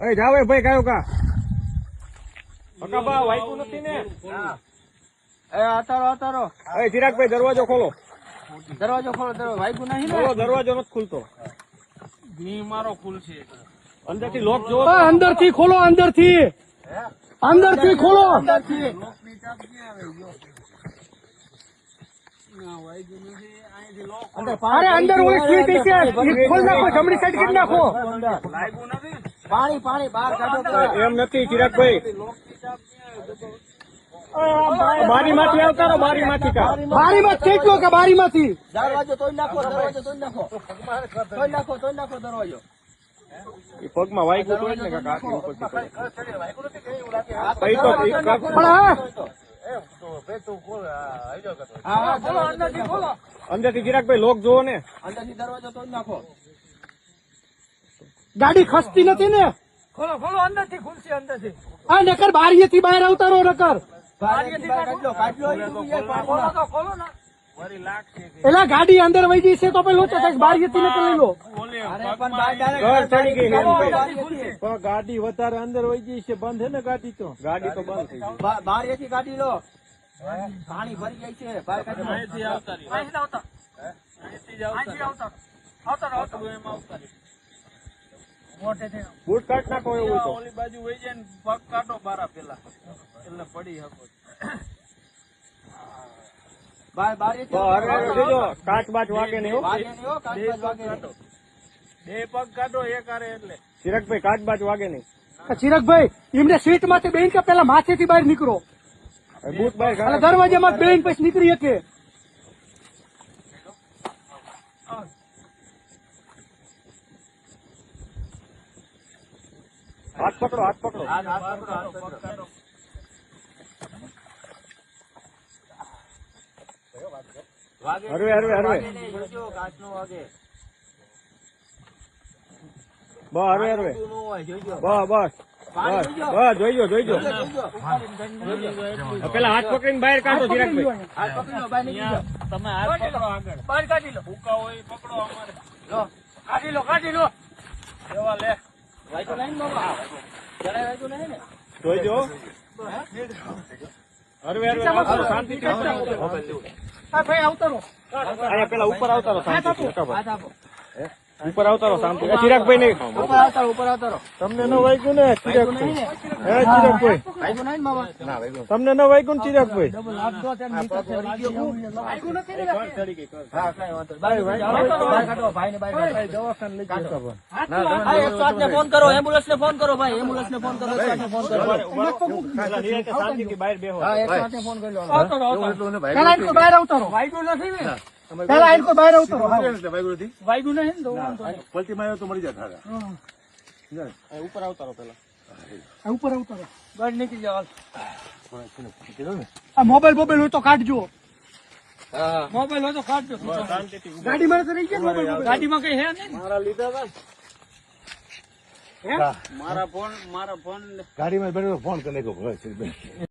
એ જાવે ભાઈ કયો કા બકાબા વાઈકું નથી ને? એ આતારો એ ચિરાગભાઈ દરવાજો ખોલો. દરવાજો ખોલો. વાઈકું નહીં ને? ખોલો, દરવાજો નથી ખુલતો. મારો ખુલશે અંદરથી લોક જો. અંદરથી ખોલો, અંદરથી ખોલો. અરે અંદર ઓલી સ્વીટ છે, ખોલ નાખો, જમણી સાઈડ કરી નાખો. પાણી બહાર કાઢો. એમ નથી ચિરાગભાઈ, બારી માંથી આવતા રહો. બારી માંથી કા બારીમાં કેટલો કે બારીમાંથી દરવાજો તોડી નાખો. દરવાજો એ પગમાં વાઈકું તો ને કાકા આટલી ઉપરથી પડે. અંદરથી ચિરાગભાઈ લોક જોવો ને. અંદરથી દરવાજો તોડી નાખો. ગાડી ખસતી નથી ને? ખોલો અંદરથી ખુલશે અંદરથી. આ નકર બારીએથી બહાર આવતા રહો. નકર ખોલો ને વરી લાગશે એલા ગાડી અંદર વહી જઈ છે તો પેલો તો બારીએથી નકર લઈ લો. ઘર ચડી ગઈ ને એમ ભાઈ. પણ ગાડી વધારે અંદર વહી ગઈ છે. બંધ છે ને ગાડી તો બંધ થઈ ગઈ. બારીએથી ગાડી લો. પાણી ભરી જાય છે. બહાર કાઢો. અહીંથી આવતા રહ્યો. એમ આવતા રહ્યો. મોટેથી બૂટ કાઢ નાખો એવું તો. ઓલી બાજુ વહી જાય ને પગ કાઢો બારા પેલા એટલે પડી શકો. જોજો કાચ બાચ વાગે નહીં હો. બે પગ કાઢો એક આરે એટલે ચિરાગભાઈ કાચ બાચ વાગે નહીં. ચિરાગભાઈ એમને સીટ માંથી બેન કે પેલા માથેથી બહાર નીકળો. બૂટ બહાર અને દરવાજામાં બેન પછી નીકળી શકે. હાથ પકડો. હરવે બસ હરવે બસ જોઈજો પેલા હાથ પકડીને બહાર કાઢો ચિરાગભાઈ. તમે હાથ પકડો આગળ બહાર કાઢી લો. ભૂકા હોય એ પકડો અમારે કાઢી લો એવા લે જોઈજો હરવે શાંતિથી ભાઈ આવતા રહો. અહીંયા પેલા ઉપર આવતા રહો શાંતિથી. ઉપર આવતા રહો શાંતિ. ચિરાગભાઈ નહીં ઉપર આવતા તમને ન વાગ્યું ને ચિરાગભાઈ? તમને ન વાગ્યું ને ચિરાગભાઈ? ફોન કરો. એમ્બ્યુલન્સ ને ફોન કરો ભાઈ. એમ્બ્યુલન્સ ને ફોન કરો. શાંતિથી બહાર બેહો. ફોન કરી લો. પેલા ઇनको બહાર આવતા રહો. વાગ્યું નથી ને? પેલા ઇनको બહાર આવતા રહો. વાગ્યું નહીં ને? પલટી માર્યો તો મરી જાય. ઉપર આવતા રહો પેલા. ઉપર આવતા રહો. બહાર નીકળી જાવ. આ મોબાઈલ હોય તો કાઢજો. મોબાઈલ હોય તો કાઢજો. ગાડીમાં તો રહી ગયા મોબાઈલ. ગાડીમાં કઈ હે નહીં. મારા લીધા હતા મારા ફોન ગાડીમાં બેઠો ફોન કરી નાખ્યો.